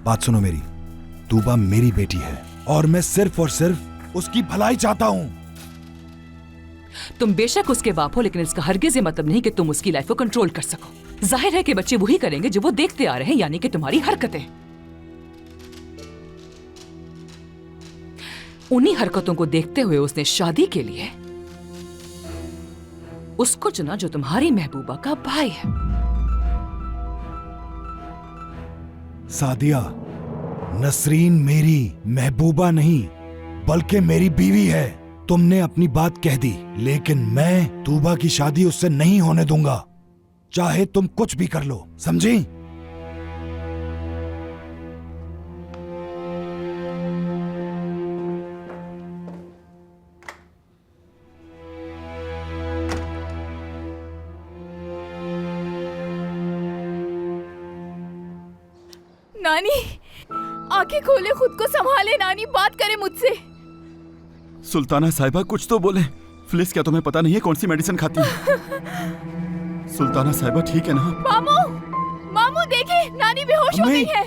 बात सुनो मेरी, तूबा मेरी बेटी है और मैं सिर्फ और सिर्फ उसकी भलाई चाहता हूं। तुम बेशक उसके बाप हो, लेकिन इसका हरगिज ये मतलब नहीं कि तुम उसकी लाइफ को कंट्रोल कर सको। जाहिर है कि बच्चे वही करेंगे जो वो देखते आ रहे हैं, यानी कि तुम्हारी हरकतें। उन्हीं हरकतों को देखते हुए उसने शादी के लिए उसको चुना जो तुम्हारी महबूबा का भाई है। सादिया, नसरीन मेरी महबूबा नहीं बल्कि मेरी बीवी है। तुमने अपनी बात कह दी, लेकिन मैं तूबा की शादी उससे नहीं होने दूंगा, चाहे तुम कुछ भी कर लो, समझी? नानी, आंखें खोले, खुद को संभाले। नानी, बात करे मुझसे। सुल्ताना साहिबा, कुछ तो बोले प्लीज। क्या तुम्हें पता नहीं है कौन सी मेडिसिन खाती है? सुल्ताना साहिबा ठीक है ना? मामू, मामू देखे, नानी बेहोश हो गई है।